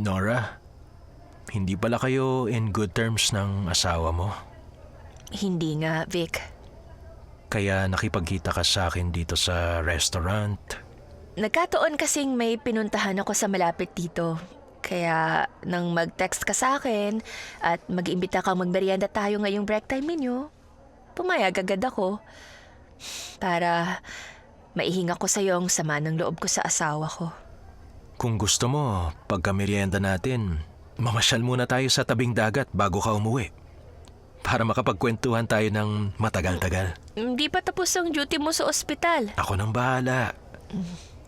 Nora, hindi pala kayo in good terms ng asawa mo. Hindi nga, Vic. Kaya nakipagkita ka sa akin dito sa restaurant. Nagkataon kasing may pinuntahan ako sa malapit dito. Kaya nang mag-text ka sa akin at mag-imbita kang magmerienda tayo ngayong break time ninyo, pumayag agad ako para maihinga ko sa iyong sama ng loob ko sa asawa ko. Kung gusto mo, pagka-merienda natin, mamasyal muna tayo sa tabing dagat bago ka umuwi. Para makapagkwentuhan tayo ng matagal-tagal. Hindi pa tapos ang duty mo sa ospital. Ako nang bahala.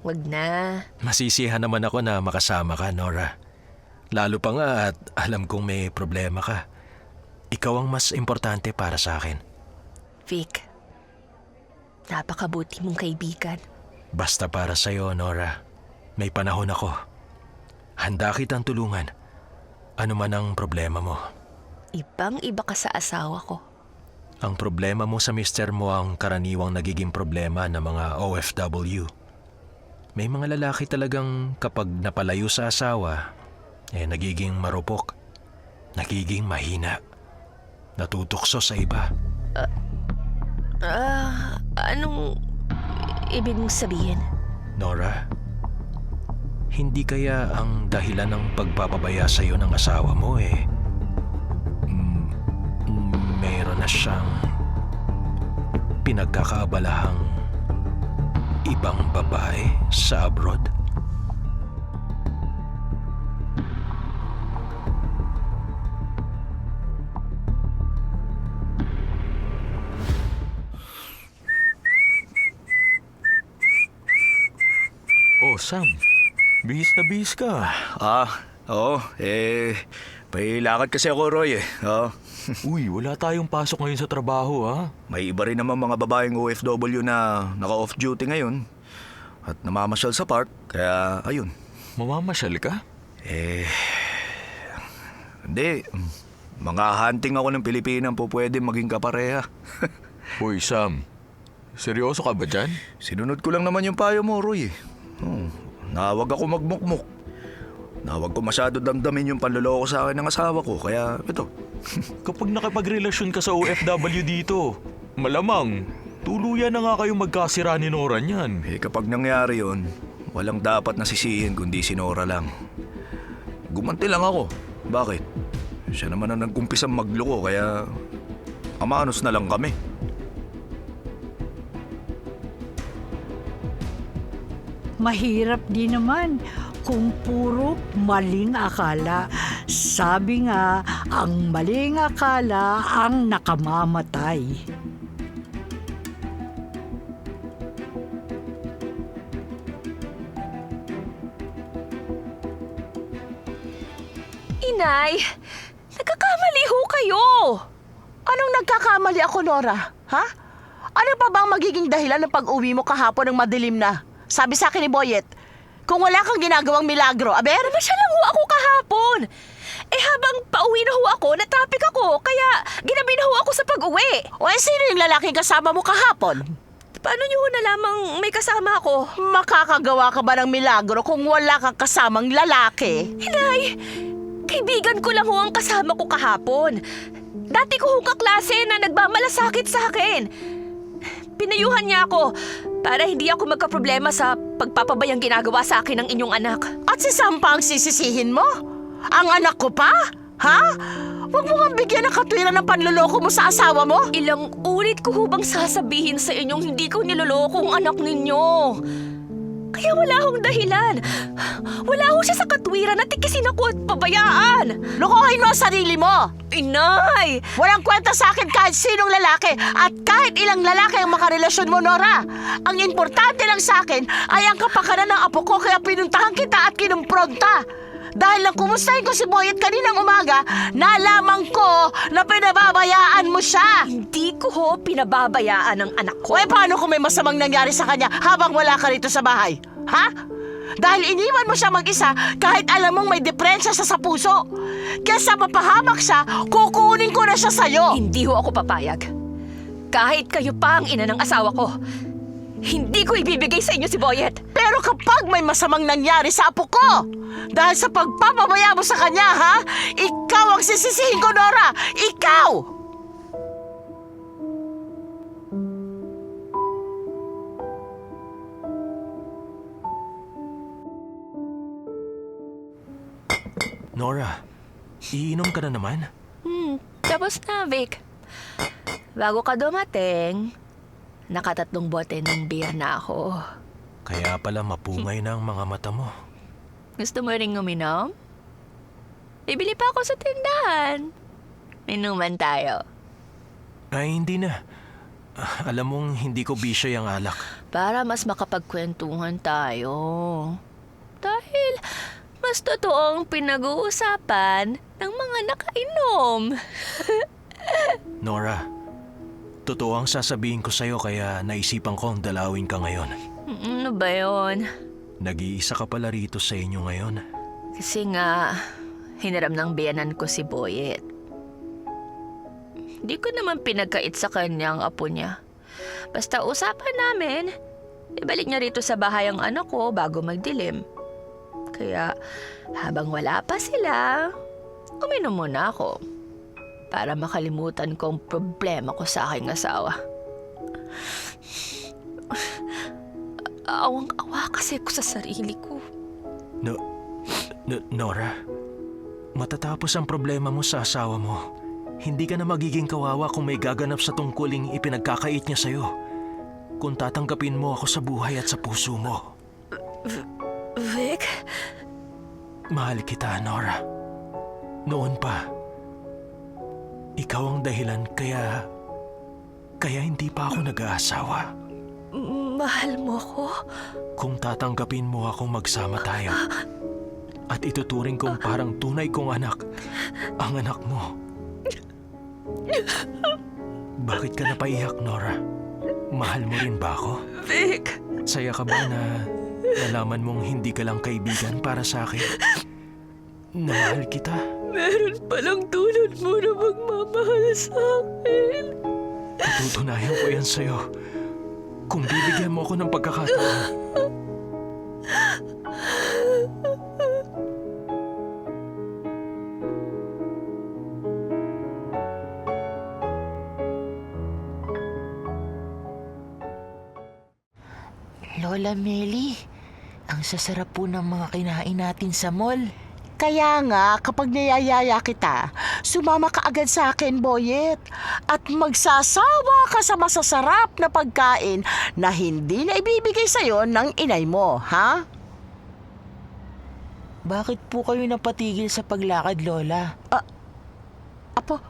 Wag na. Masisiyahan naman ako na makasama ka, Nora. Lalo pa nga at alam kong may problema ka. Ikaw ang mas importante para sa akin. Vic, napakabuti mong kaibigan. Basta para sa'yo, Nora. May panahon ako. Handa kitang tulungan. Ano man ang problema mo. Ibang-iba ka sa asawa ko. Ang problema mo sa mister mo ang karaniwang nagiging problema ng mga OFW. May mga lalaki talagang kapag napalayo sa asawa, nagiging marupok, nagiging mahina, natutukso sa iba. Anong ibig mong sabihin? Nora, hindi kaya ang dahilan ng pagpapabaya sa'yo ng asawa mo mayroon na siyang pinagkakaabalahang ibang babae sa abroad? Oh, Sam. Bihis na bihis ka. Oo. Pailakad kasi ako, Roy Oo. Uy, wala tayong pasok ngayon sa trabaho, ha? May iba rin naman mga babaeng OFW na naka-off duty ngayon. At namamasyal sa park, kaya ayun. Mamamasyal ka? Hindi. Mga hunting ako ng Pilipinan po pwede maging kapareha. Uy, Sam. Seryoso ka ba dyan? Sinunod ko lang naman yung payo mo, Roy Nawag ako magmukmuk. Nawag ko masyado damdamin yung panloloko sa akin ng asawa ko, kaya ito. Kapag nakipagrelasyon ka sa OFW dito, malamang, tuluyan na nga kayong magkasira ni Nora niyan. Kapag nangyari yun, walang dapat nasisihin kundi si Nora lang. Gumanti lang ako. Bakit? Siya naman ang nagkumpisang magloko, kaya amanos na lang kami. Mahirap din naman kung puro maling akala. Sabi nga, ang maling akala ang nakamamatay. Inay, nagkakamali ho kayo. Anong nagkakamali ako, Nora? Ha? Ano pa bang magiging dahilan ng pag-uwi mo kahapon ng madilim na? Sabi sa akin ni Boyet, kung wala kang ginagawang milagro, aber? Siya lang ho ako kahapon. Habang pauwi na ho ako, natapik ako, kaya ginabi na ho ako sa pag-uwi. Sino yung lalaking kasama mo kahapon? Paano niyo ho nalamang may kasama ako? Makakagawa ka ba ng milagro kung wala kang kasamang lalaki? Inay, kaibigan ko lang ho ang kasama ko kahapon. Dati ko hong kaklase na nagmamalasakit sa akin. Pinayuhan niya ako para hindi ako magkaproblema sa pagpapabayang ginagawa sa akin ng inyong anak. At si Sam pa ang sisisihin mo? Ang anak ko pa? Ha? Huwag mo nga bigyan ng katwiran ng panloloko mo sa asawa mo? Ilang ulit ko hubang sasabihin sa inyong hindi ko niloloko ang anak ninyo. Kaya wala hong dahilan. Wala ho siya sa katwiran na tikisin ako at pabayaan. Lokohin mo ang sarili mo! Inay! Walang kwenta sa akin kahit sinong lalaki at kahit ilang lalaki ang makarelasyon mo, Nora. Ang importante lang sa akin ay ang kapakanan ng apo ko, kaya pinuntahan kita at kinumpronta. Dahil lang kumustahin ko si Boyet kaninang umaga, nalaman ko na pinababayaan mo siya. Hindi ko ho pinababayaan ang anak ko. Paano kung may masamang nangyari sa kanya habang wala ka rito sa bahay? Ha? Dahil iniwan mo siya mag-isa kahit alam mong may depresya sa puso. Kesa mapahamak siya, kukunin ko na siya sa'yo. Hindi ho ako papayag. Kahit kayo pa ang ina ng asawa ko. Hindi ko ibibigay sa inyo si Boyet. Pero kapag may masamang nangyari sa apo ko, dahil sa pagpapabaya mo sa kanya, ha? Ikaw ang sisisihin ko, Nora! Ikaw! Nora, iinom ka na naman? Tapos na, Vic. Bago ka dumating, nakatatlong bote ng beer na ako. Kaya pala mapungay na ang mga mata mo. Gusto mo ring uminom? Bibili pa ako sa tindahan. Inuman tayo. Ay, hindi na. Alam mong hindi ko bisyo yung alak. Para mas makapagkwentuhan tayo. Dahil mas totoong pinag-uusapan ng mga nakainom. Nora, totoo ang sasabihin ko sa'yo kaya naisipan kong dalawin ka ngayon. Ano ba yun? Nag-iisa ka pala rito sa inyo ngayon. Kasi nga, hiniram ng biyanan ko si Boyet. Hindi ko naman pinagkait sa kanya ang apo niya. Basta usapan namin, ibalik niya rito sa bahay ang anak ko bago magdilim. Kaya habang wala pa sila, uminom muna ako para makalimutan ko ang problema ko sa aking asawa. Awang-awa kasi ko sa sarili ko. Nora, matatapos ang problema mo sa asawa mo. Hindi ka na magiging kawawa kung may gaganap sa tungkuling ipinagkakait niya sa'yo. Kung tatanggapin mo ako sa buhay at sa puso mo. Vic? Mahal kita, Nora. Noon pa. Ikaw ang dahilan kaya hindi pa ako nag-aasawa. Mahal mo ko? Kung tatanggapin mo akong magsama tayo at ituturing kong parang tunay kong anak, ang anak mo. Bakit ka napaiyak, Nora? Mahal mo rin ba ako? Vic! Saya ka ba na nalaman mong hindi ka lang kaibigan para sa akin? Na mahal kita. Meron palang tulad mo na magmamahal sa akin. Patutunayan ko yan sa'yo. Kung bibigyan mo ako ng pagkakataon. Lola Meli, ang sasarap po ng mga kinain natin sa mall. Kaya nga, kapag niyayaya kita, sumama ka agad sa akin, Boyet. At magsasawa ka sa masasarap na pagkain na hindi na ibibigay sa'yo ng inay mo, ha? Bakit po kayo napatigil sa paglakad, Lola? Apo,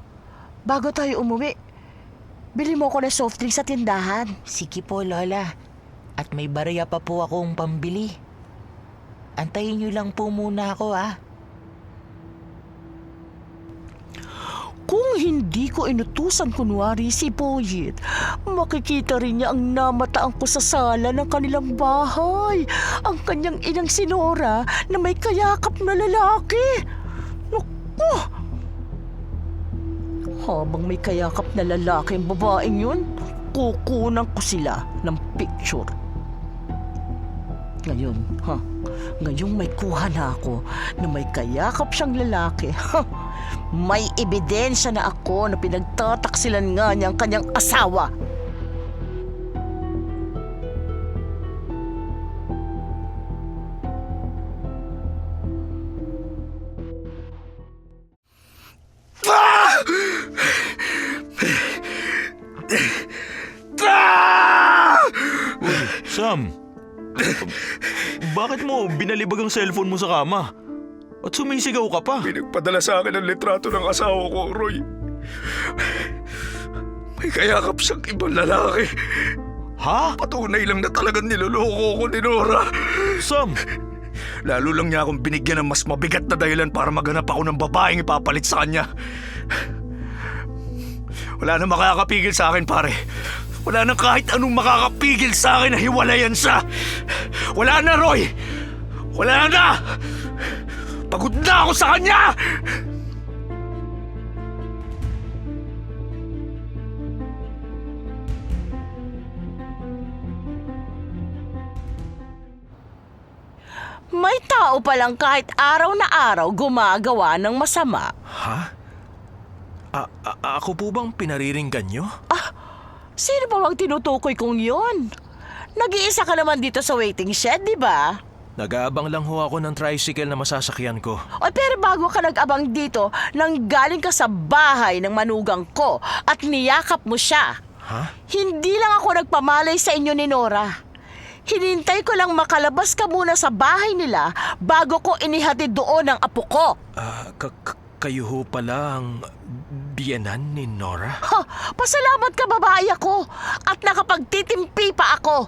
bago tayo umuwi, bili mo ko ng soft drink sa tindahan. Sige po, Lola. At may barya pa po akong pambili. Antayin niyo lang po muna ako, ah. Kung hindi ko inutusan kunwari si Boyet, makikita rin niya ang namataan ko sa sala ng kanilang bahay. Ang kanyang inang si Nora na may kayakap na lalaki. Naku! Habang may kayakap na lalaki ang babaeng yun, kukunan ko sila ng picture. Ngayong may kuha na ako na may kayakap siyang lalaki. May ebidensya na ako na pinagtataksilan nga niya ang kanyang asawa. Sam, bakit mo binalibag ang cellphone mo sa kama? At sumisigaw ka pa? Pinagpadala sa akin ang litrato ng asawa ko, Roy. May kayakap siyang ibang lalaki. Ha? Patunay lang na talagang niloloko ko ni Nora. Sam! Lalo lang niya akong binigyan ng mas mabigat na dahilan para maghanap ako ng babaeng ipapalit sa kanya. Wala na makakapigil sa akin, pare. Wala na kahit anong makakapigil sa akin na hiwalayan siya. Wala na, Roy! Wala na! Pagod na ako sa kanya! May tao palang kahit araw na araw gumagawa ng masama. Ha? Ako po bang pinariringgan nyo? Sino ba bang tinutukoy kong yon? Nag-iisa ka naman dito sa waiting shed, di ba? Nag-aabang lang ho ako ng tricycle na masasakyan ko. O pero bago ka nag-abang dito, nang galing ka sa bahay ng manugang ko at niyakap mo siya. Ha? Hindi lang ako nagpamalay sa inyo ni Nora. Hinintay ko lang makalabas ka muna sa bahay nila bago ko inihatid doon ang apo ko. Kayo ho pala ang biyenan ni Nora? Ha, pasalamat ka babae ako at nakapagtitimpi pa ako.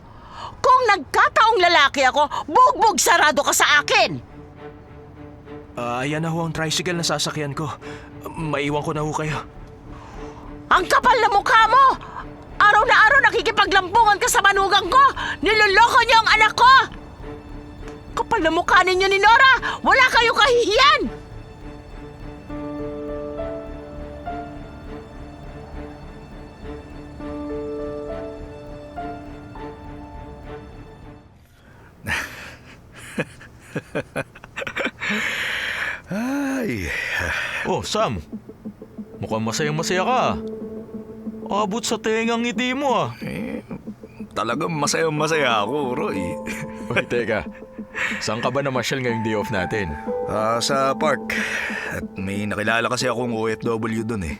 Kung nagkataong lalaki ako, bugbog sarado ka sa akin. Ayan na ho ang tricycle na sasakyan ko. Maiwan ko na ho kayo. Ang kapal na mukha mo! Araw na araw nakikipaglampungan ka sa manugang ko! Niloloko niyo ang anak ko! Kapal na mukha ninyo ni Nora! Wala kayong kahihiyan! Ay, Oh, Sam. Mukhang masayang-masaya ka. Abot sa tengang ngiti mo ah. talagang masayang-masaya ako, Roy. Uy, teka. Saan ka ba namasyal ngayong day off natin? Sa park. At may nakilala kasi akong OFW dun eh.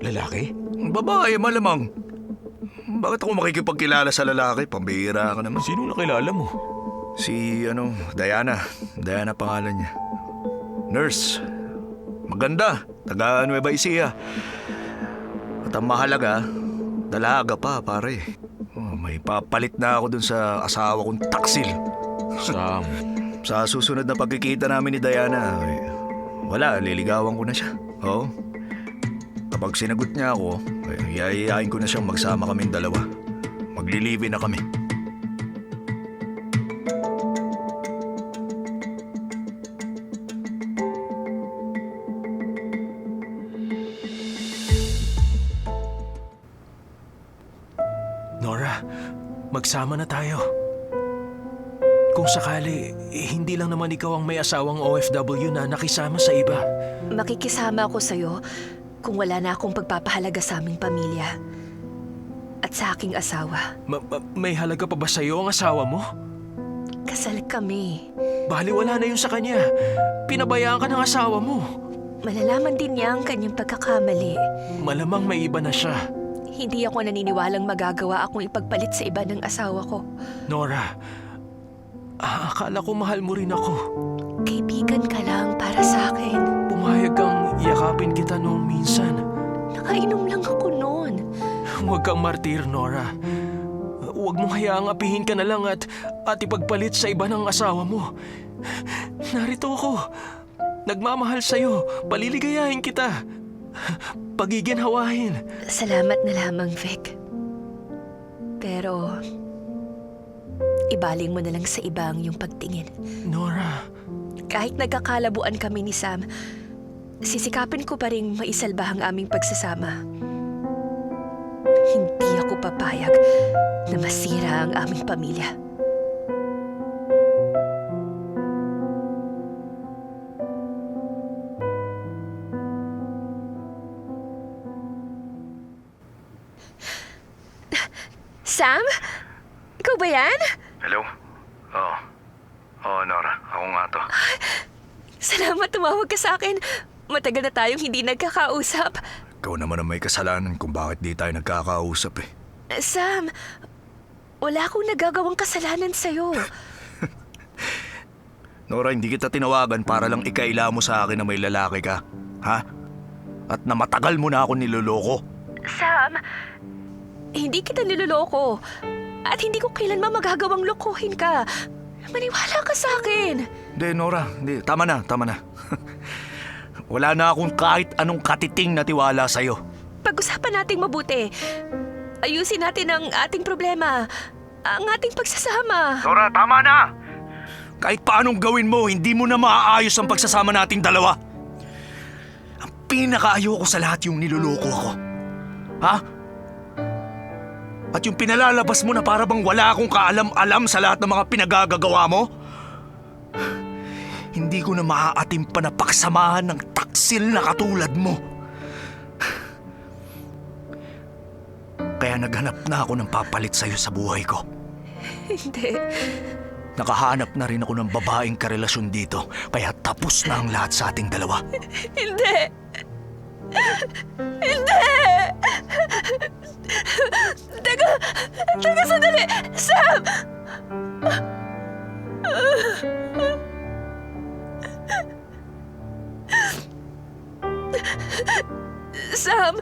Lalaki? Babae, malamang. Bakit ako makikipagkilala sa lalaki? Pambihira ka naman. Sino nakilala mo? Si, Diana. Diana pangalan niya. Nurse. Maganda. Taga Nueva Ecija. At ang mahalaga, dalaga pa, pare. May papalit na ako dun sa asawa kong taksil. Sam. Sa susunod na pagkikita namin ni Diana, liligawan ko na siya. Oo. Kapag sinagot niya ako, yayayain ko na siyang magsama kaming dalawa. Maglilive na kami. Nora, magsama na tayo. Kung sakali, hindi lang naman ikaw ang may asawang OFW na nakisama sa iba. Makikisama ako sa'yo kung wala na akong pagpapahalaga sa aming pamilya at sa aking asawa. May halaga pa ba sa'yo ang asawa mo? Kasal kami. Baliwala na yun sa kanya. Pinabayaan ka ng asawa mo. Malalaman din niya ang kanyang pagkakamali. Malamang may iba na siya. Hindi ako naniniwalang magagawa akong ipagpalit sa iba ng asawa ko. Nora, akala ko mahal mo rin ako. Kaibigan ka lang para sa akin. Pumayag kang yakapin kita noong minsan. Nakainom lang ako noon. Huwag kang martir, Nora. Huwag mong hayaang apihin ka na lang at ipagpalit sa iba ng asawa mo. Narito ako. Nagmamahal sa'yo. Paliligayahin kita. Pagiginhawahin. Salamat na lamang, Vic. Pero, ibaling mo na lang sa iba ang iyong pagtingin. Nora, Kahit nagkakalabuan kami ni Sam, sisikapin ko pa rin maisalba ang aming pagsasama. Hindi ako papayag na masira ang aming pamilya. Sam? Ikaw ba yan? Hello? Oo, Nora. Ako nga to. Salamat tumawag ka sa akin. Matagal na tayong hindi nagkakausap. Ikaw naman ang may kasalanan kung bakit di tayo nagkakausap eh. Sam, wala akong nagagawang kasalanan sa'yo. Nora, hindi kita tinawagan para lang ikaila mo sa akin na may lalaki ka. Ha? At na matagal mo na ako niloloko. Sam, hindi kita niloloko. At hindi ko kailanman magagawang lokohin ka. Maniwala ka sa akin. Hindi, Nora. Hindi. Tama na. Wala na akong kahit anong katiting na tiwala sa'yo. Pag-usapan nating mabuti. Ayusin natin ang ating problema. Ang ating pagsasama. Nora, tama na! Kahit paanong gawin mo, hindi mo na maaayos ang pagsasama nating dalawa. Ang pinakaayoko sa lahat yung niloloko ako. Ha? At yung pinalalabas mo na para bang wala akong kaalam-alam sa lahat ng mga pinagagagawa mo? Hindi ko na maaatim pa na paksamahan ng taksil na katulad mo. Kaya naghanap na ako ng papalit sa'yo sa buhay ko. Hindi. Nakahanap na rin ako ng babaeng karelasyon dito, kaya tapos na ang lahat sa ating dalawa. Hindi! Hindi! Teka sandali! Sam! Sam!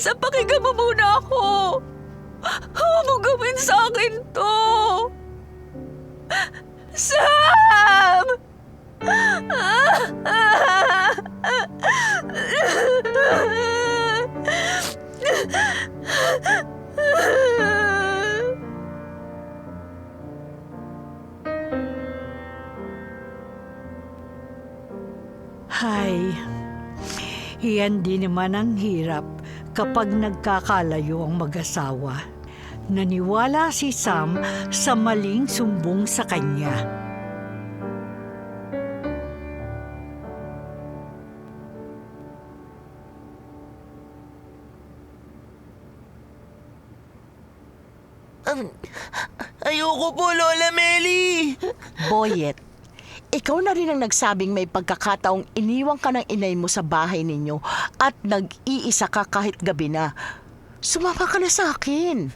Sam, pakinggan mo muna ako! Huwag mo gawin sa akin to! Sam! Hay, iyan din naman ang hirap kapag nagkakalayo ang mag-asawa. Naniwala si Sam sa maling sumbong sa kanya. Ayoko po, Lola Meli! Boyet, ikaw na rin ang nagsabing may pagkakataong iniwang ka ng inay mo sa bahay ninyo at nag-iisa ka kahit gabi na. Sumama ka na sa akin.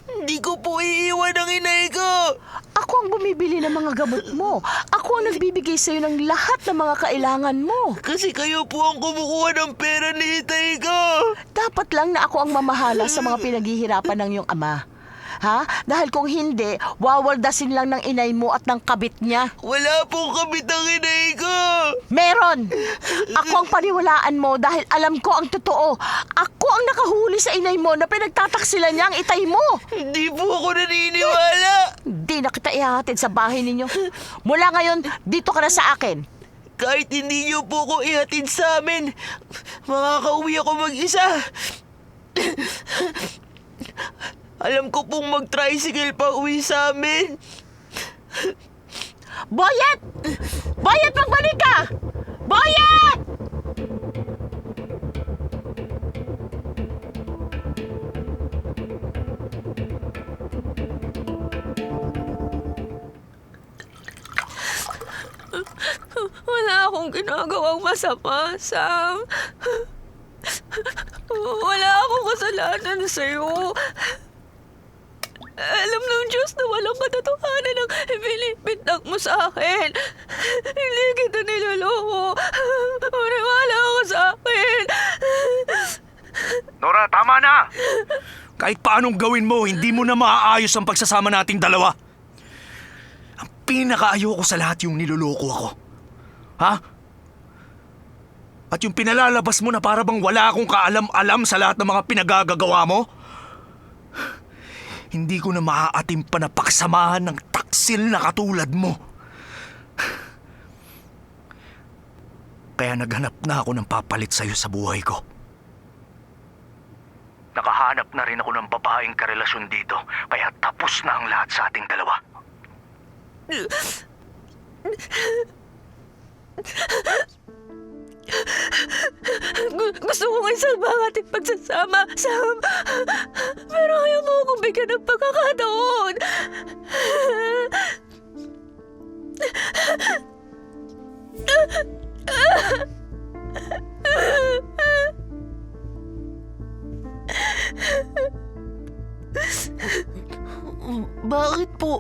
Hindi ko po iiwan ang inay ko! Ako ang bumibili ng mga gamot mo. Ako ang nagbibigay sa'yo ng lahat ng mga kailangan mo. Kasi kayo po ang kumukuha ng pera ni itay ko! Dapat lang na ako ang mamahala sa mga pinaghihirapan ng iyong ama. Ha? Dahil kung hindi, wawaldasin lang ng inay mo at ng kabit niya. Wala pong kabit ang inay ko! Meron! Ako ang paniwalaan mo dahil alam ko ang totoo. Ako ang nakahuli sa inay mo na pinagtataksilan niya ang itay mo. Hindi po ako naniniwala! Hindi na kita ihahatid sa bahay ninyo. Mula ngayon, dito ka na sa akin. Kahit hindi niyo po ko ihatid sa amin, makakauwi ako mag-isa. Alam ko pong mag-tricycle pa uwi sa amin. Boyet! Boyet, magbalik ka! Boyet! Wala akong ginagawang masama, Sam. Wala akong kasalanan sa'yo. Alam ng Diyos na walang katotohanan ang ibinibintang mo sa akin. Hindi kita niloloko. Maniwala ako sa akin. Nora, tama na! Kahit paanong gawin mo, hindi mo na maaayos ang pagsasama nating dalawa. Ang pinakaayoko sa lahat yung niloloko ako. Ha? At yung pinalalabas mo na para bang wala akong kaalam-alam sa lahat ng mga pinagagagawa mo? Hindi ko na maaatim pa na paksamahan ng taksil na katulad mo. Kaya naghanap na ako ng papalit sa'yo sa buhay ko. Nakahanap na rin ako ng babaeng karelasyon dito, kaya tapos na ang lahat sa ating dalawa. Gusto kong isalba ang ating pagsasama, Sam. Pero ayaw mo akong bigyan ng pagkakataon. Bakit po?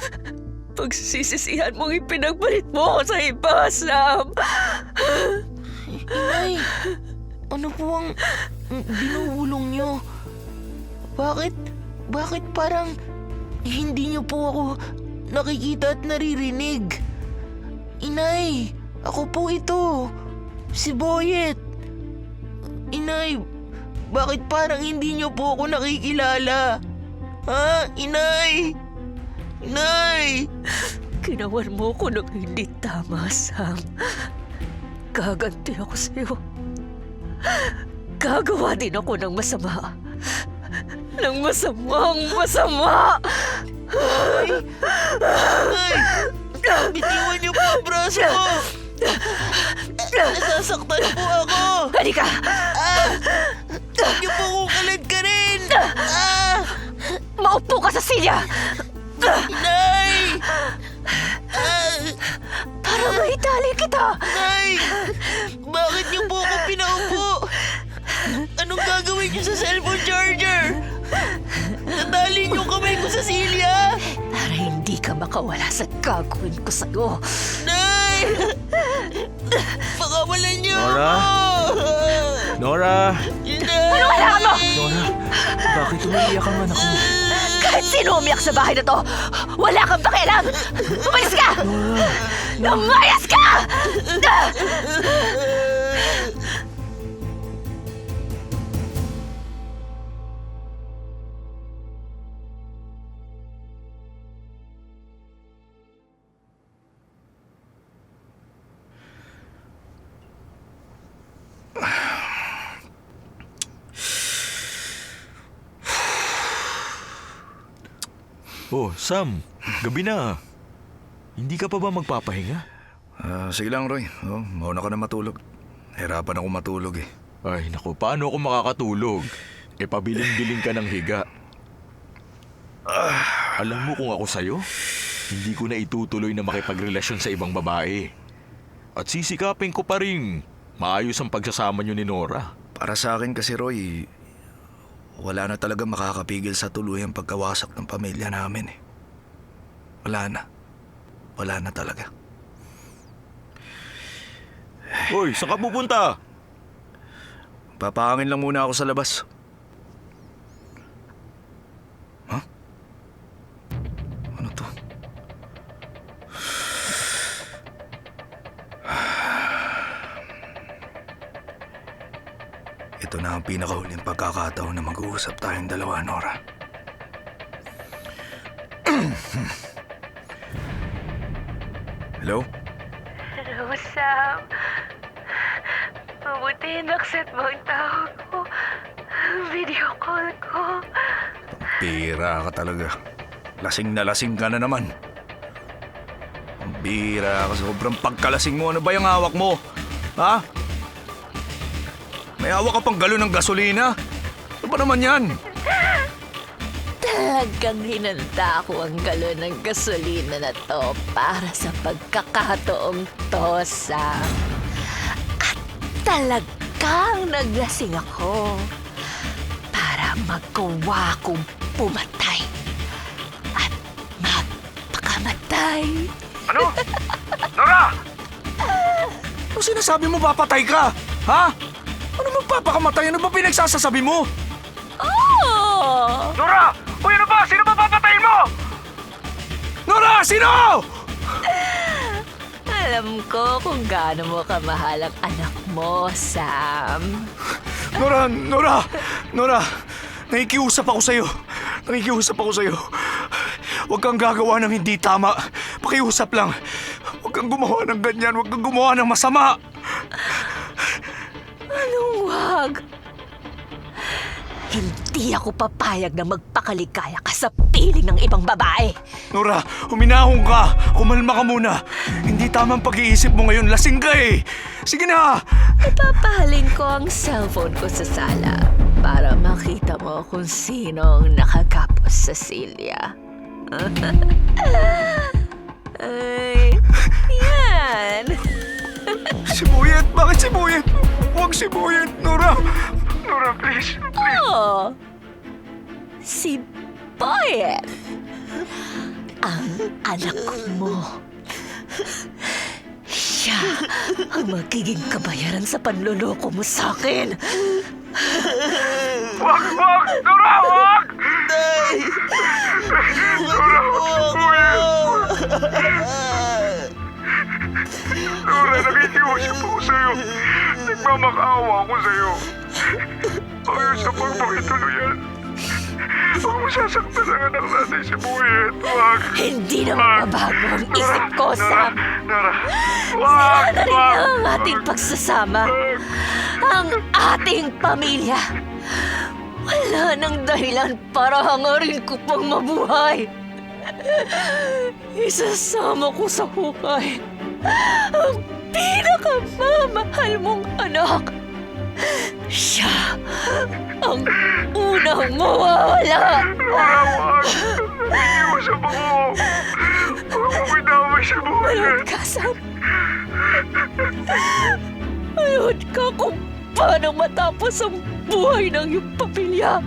Pagsisisihan mong ipinagpalit mo ako sa iba, Sam. Inay, ano po ang binuhulong niyo? Bakit parang hindi niyo po ako nakikita at naririnig? Inay, ako po ito, si Boyet. Inay, bakit parang hindi niyo po ako nakikilala? Ha, Inay? Inay! Ginawan mo ko ng hindi tama, Sam. Gaganti ako sa'yo. Gagawa din ako ng masama. Ng masamang masama! Ay! Bitiwan niyo po ang braso ko! Nasasaktan po ako! Halika! Huwag niyo po akong kaladkarin! Maupo ka sa silya! Nay! Para maitali kita! Nay! Bakit niyo po ako pinaupo? Anong gagawin niyo sa cellphone charger? Natali niyo kamay ko sa silya! Para hindi ka makawala sa gagawin ko sa'yo. Nay! Pakawalan niyo Nora? ako! Nora! Nay! Ano kailangan mo? Nora, bakit umiiyak ang anak mo? Kahit sino umiyak sa bahay na to, wala kang pakialam! Umalis ka! Lumayas ka! Oh, Sam, gabi na. Hindi ka pa ba magpapahinga? Sige lang, Roy. Mauna ka na matulog. Hirapan ako matulog eh. Ay, naku, paano ako makakatulog? Pabiling-biling ka ng higa. Alam mo kung ako sa'yo, hindi ko na itutuloy na makipagrelasyon sa ibang babae. At sisikapin ko pa rin maayos ang pagsasama niyo ni Nora. Para sa akin kasi, Roy, wala na talaga makakapigil sa tuluyang pagkawasak ng pamilya namin eh. Wala na. Wala na talaga. Hoy, saan ka pupunta? Papahangin lang muna ako sa labas. Ha? Ano to? Ito na ang pinakahuling pagkakataon na mag-uusap tayong dalawa, Nora. Hello? Hello, Sam. Mabuti nakset mo ang tawag ko. Video call ko. Bira ka talaga. Lasing na lasing ka na naman. Ang bira ka, sobrang pagkalasing mo. Ano ba yung hawak mo? Ha? May hawak ka pang galon ng gasolina? Ano ba naman yan? Talagang hinanda ko ang galon ng gasolina na to para sa pagkakataong to, Sam. At talagang naglasing ako para magawa kong pumatay at magpakamatay. Ano? Nora! Ano sinasabi mo papatay ka? Ha? Ano magpapakamatay? Ano ba pinagsasasabi mo? Oh! Nora! Uy, ano ba? Sino ba papatayin mo? Nora! Sino? Alam ko kung gaano mo kamahal ang anak mo, Sam. Nora! Nakikiusap ako sa'yo. Huwag kang gagawa ng hindi tama. Pakiusap lang. Huwag kang gumawa ng ganyan. Huwag kang gumawa ng masama. Anong wag? Hindi ako papayag na magpakaligaya ka sa piling ng ibang babae. Nora, huminahon ka. Kumalma ka muna. Hindi tamang pag-iisip mo ngayon. Lasing ka eh. Sige na. Ipapahalin ko ang cellphone ko sa sala para makita mo kung sino ang nakagapos sa silya. Ay, yan. Sibuyet! Bakit sibuyet? Huwag sibuyet, Nora! Nora, please. Oh, si Boyet. Ang anak mo. Siya ang magiging kabayaran sa panloloko mo sa akin. Wag! Nora, wag! Nora, nakikiusap ako sa'yo. Nagmamakaawa ako sa'yo. Ayos na pagpakituluyan. Huwag mo sasaktan ang anak natin si Buyet. Wag! Hindi na mababago ang isip ko, Sam. Nora! Sana rin ang ating pagsasama. Ang ating pamilya. Wala nang dahilan para hangarin ko pang mabuhay. Isasama ko sa hukay ang pinakamamahal mong anak. Siya ang unang mawawala. Iusap ako! Huwag mo binaway sa buhay! Manood ka, Sam. Manood ka kung paano matapos ang buhay ng iyong pamilya.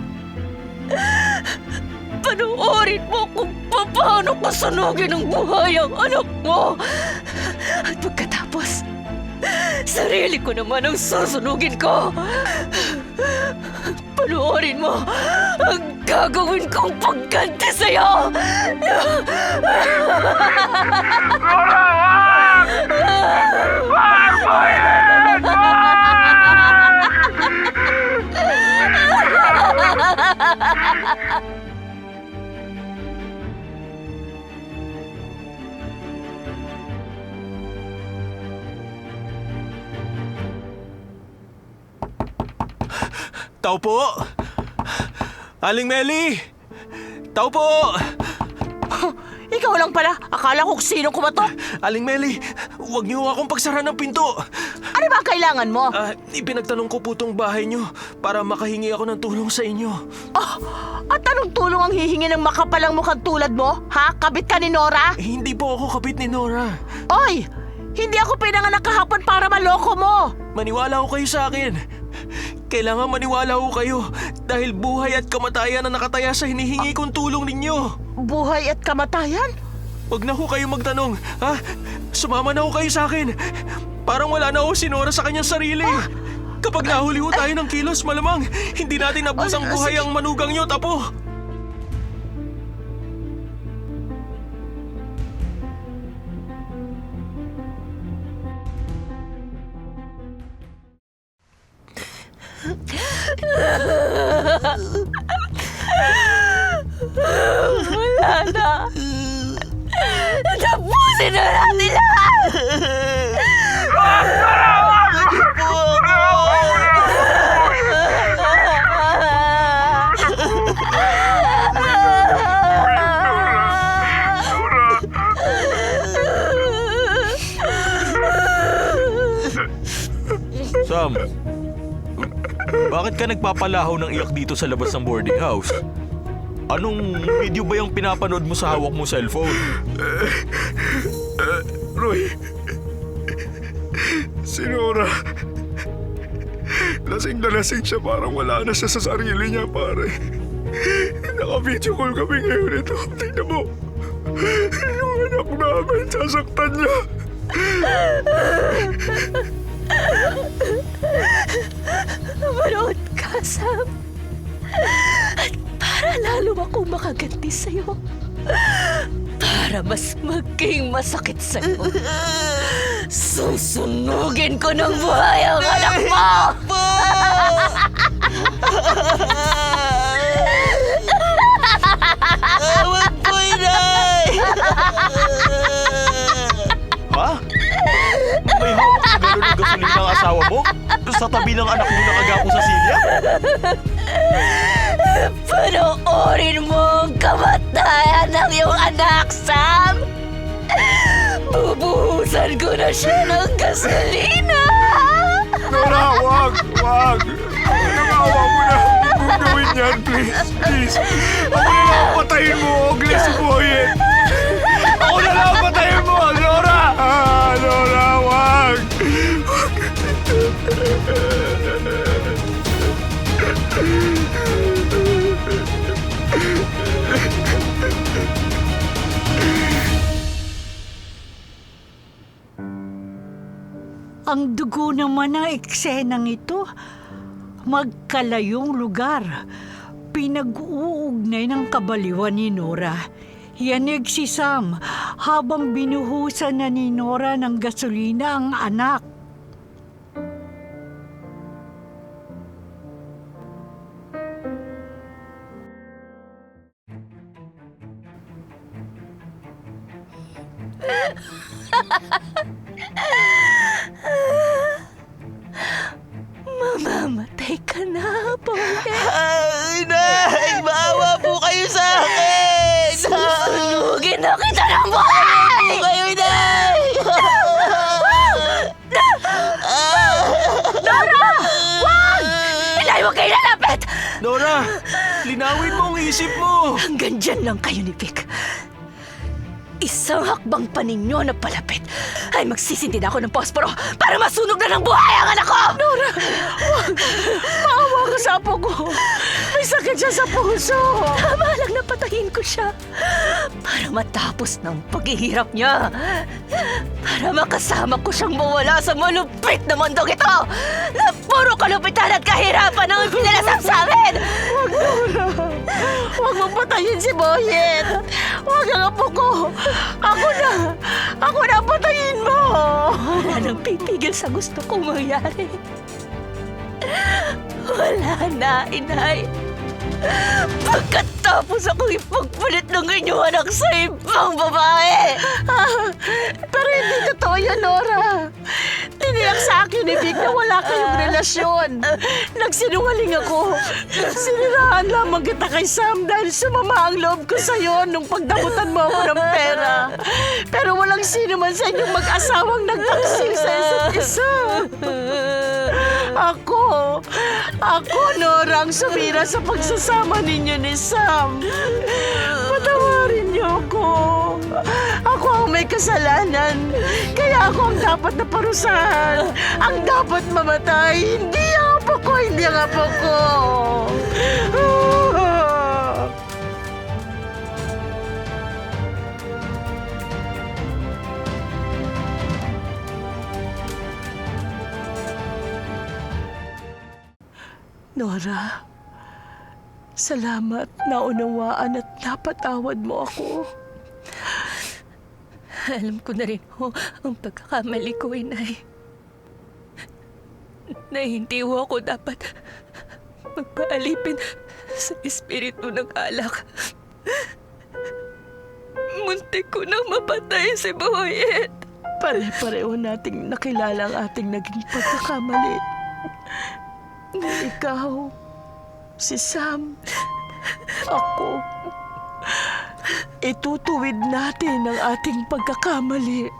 Panoorin mo kung paano kasunugin ng buhay ang anak mo. At pagkatapos, sarili ko naman ang susunugin ko. Panoorin mo ang gagawin kong pagganti sa'yo. Tao po! Aling Meli! Tao po! Ikaw lang pala. Akala ko kung sino kumatok. Aling Meli, huwag niyo akong pagsara ng pinto. Ano ba ang kailangan mo? Ipinagtanong ko po tong bahay niyo para makahingi ako ng tulong sa inyo. At anong tulong ang hihingi ng makapalang mukhang tulad mo? Ha? Kabit ka ni Nora? Hindi po ako kabit ni Nora. Oy! Hindi ako pinanganak kahapon para maloko mo! Maniwala ho kayo sa akin. Kailangan maniwala ho kayo dahil buhay at kamatayan na nakataya sa hinihingi kong tulong ninyo. Buhay at kamatayan? Huwag na ho kayo magtanong, ha? Sumama na ho kayo sa akin. Parang wala na ho si Nora sa kanyang sarili. Kapag nahuli ho tayo ng kilos, malamang hindi natin nabos ang buhay ang manugang nyo, Tapo. Wala na. Tapusin na natin lahat. Sam, bakit ka nagpapalahaw ng iyak dito sa labas ng boarding house? Anong video ba yung pinapanood mo sa hawak mo cellphone? Roy, si Nora. Lasing na lasing siya, parang wala na siya sa sarili niya, pare. Naka-video call kami ngayon ito. Tingnan mo. Yung anak namin, sasaktan niya. Manood ka, Sam. At para lalo akong makaganti sa'yo. Para mas maging masakit sa'yo. Susunugin ko ng buhay ang anak mo! Wag po, Inay! Ha? May hawak na galon ng gasolina ang asawa mo? Sa tabi ng anak mo nakagapo sa silya? Panoorin mo ang kamatayan ng iyong anak, Sam! Bubuhusan ko na siya ng gasolina! Nora, wag! Wag! Nangawa mo na! Huwag mong gawin yan, please! Please! Ako na lang patayin mo! Huwag na subuhin! Ako na lang patayin mo! Nora! Nora, wag! Ang dugo naman ng eksenang ito. Magkalayong lugar. Pinag-uugnay ng kabaliwan ni Nora. Yanig si Sam habang binuhusan na ni Nora ng gasolina ang anak. Mamamatay ka na, Paulette. Inay! Maawa po kayo sa akin! Susunugin na kita ng buhay! Kayo, Inay! Nora! Wag! Inay, huwag kayo lalapit! Nora, linawin mo ang isip mo. Hanggang dyan lang kayo ni Vic. Isang hakbang pa ninyo na palapit ay magsisindi na ako ng posporo para masunog na ng buhay ang anak ko! Nora! Maawa ka sa apo ko. May sakit siya sa puso. Tama lang na patayin ko siya para matapos ng paghihirap niya. Para makasama ko siyang mawala sa malupit na mundong ito na puro kalupitan at kahirapan ang pinalasap sa amin! Huwag mong patayin si Boyet. Huwag ang apo ko. Ako na patayin mo. Wala nang pipigil sa gusto kong mangyari. Wala na, Inay. Pagkatapos ako ipagpalit ng inyong anak sa ibang babae. Pero hindi totoo yan, Nora. Tiniyak sa akin ni Vic na wala kayong relasyon. Nagsinungaling ako. Siniraan lamang kita kay Sam dahil sumama ang loob ko sa'yo nung pagdamutan mo ako ng pera. Pero walang sino man sa inyong mag-asawang nagtaksil sa isa't isa. Ako, Nora, ang sumira sa pagsasama ninyo ni Sam. Patawarin niyo ako. Ako ang may kasalanan. Kaya ako ang dapat na parusahan. Ang dapat mamatay. Hindi ang apo ko, hindi ang apo ko. Nora, salamat, naunawaan at napatawad mo ako. Alam ko na rin ho ang pagkakamali ko, Inay. Na hindi ho ako dapat magpaalipin sa espiritu ng alak. Muntik ko nang mapatay si Boyet. Pare-pareho nating nakilala ang ating naging pagkakamali. Ikaw, si Sam, ako. Itutuwid natin ang ating pagkakamali.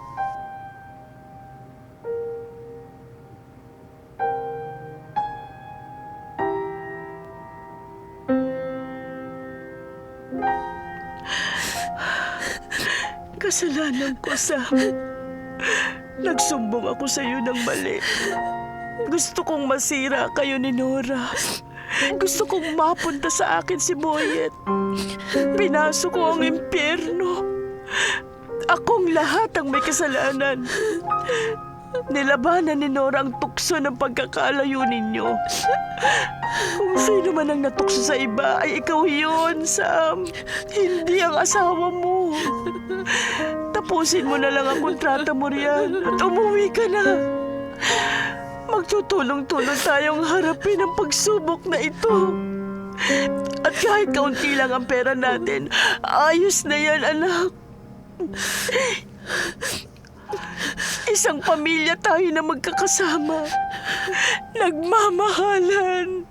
Kasalanan ko, Sam. Nagsumbong ako sa iyo ng mali. Gusto kong masira kayo ni Nora. Gusto kong mapunta sa akin si Boyet. Pinasok ko ang impyerno. Akong lahat ang may kasalanan. Nilabanan ni Nora ang tukso ng pagkakalayo ninyo. Kung sino man ang natukso sa iba, ay ikaw yun, Sam. Hindi ang asawa mo. Tapusin mo na lang ang kontrata mo riyan at umuwi ka na. Magtutulong-tulong tayong harapin ang pagsubok na ito. At kahit kaunti lang ang pera natin, ayos na yan, anak. Isang pamilya tayo na magkakasama. Nagmamahalan.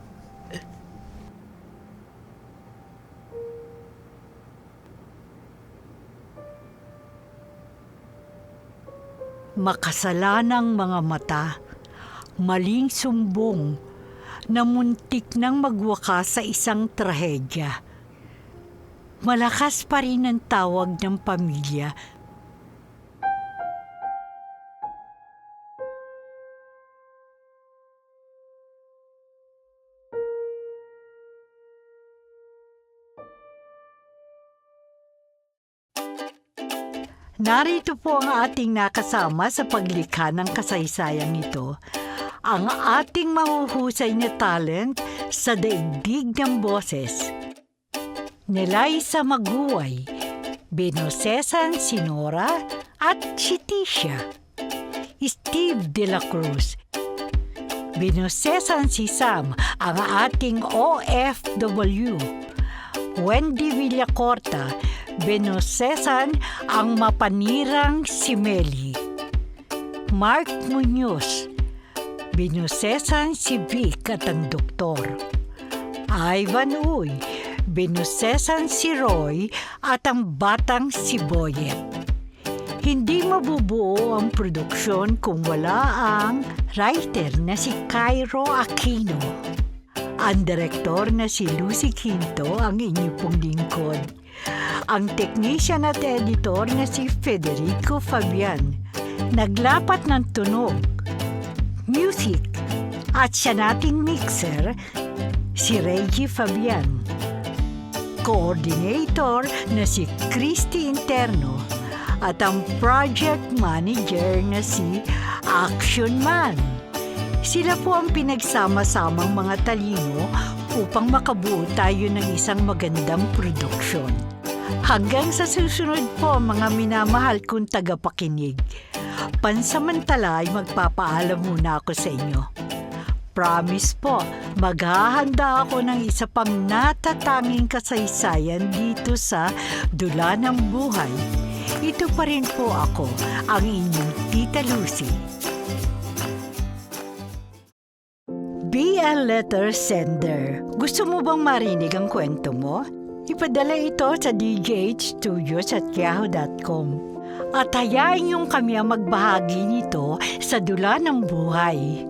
Makasalanang mga mata, maling sumbong, na muntik nang magwakas sa isang trahedya. Malakas pa rin ang tawag ng pamilya. Narito po ang ating nakasama sa paglikha ng kasaysayang ito, ang ating mahuhusay na talent sa daigdig ng boses. Nelaisa Maguway, Binocesan Sinora at Chitisha. Steve De La Cruz, Binocesan si Sam, ang ating OFW. Wendy Villacorta, Binocesan ang mapanirang si Meli. Mark Muñoz, Binocesan si Vic at ang doktor. Ivan Uy, binusesan si Roy at ang batang si Boyet. Hindi mabubuo ang produksyon kung wala ang writer na si Cairo Aquino. Ang direktor na si Lucy Quinto ang inyo pong lingkod. Ang technician at editor na si Federico Fabian. Naglapat ng tunog, music, at siya nating mixer, si Reggie Fabian. Coordinator na si Christy Interno at ang project manager na si Action Man. Sila po ang pinagsama-samang mga talino upang makabuo tayo ng isang magandang produksyon. Hanggang sa susunod po mga minamahal kong tagapakinig. Pansamantala ay magpapaalam muna ako sa inyo. Promise po, maghahanda ako ng isa pang natatanging kasaysayan dito sa Dula ng Buhay. Ito pa rin po ako, ang inyong Tita Lucy. Be a letter sender. Gusto mo bang marinig ang kwento mo? Ipadala ito sa djhstudios@yahoo.com at hayaan niyong kami ang magbahagi nito sa Dula ng Buhay.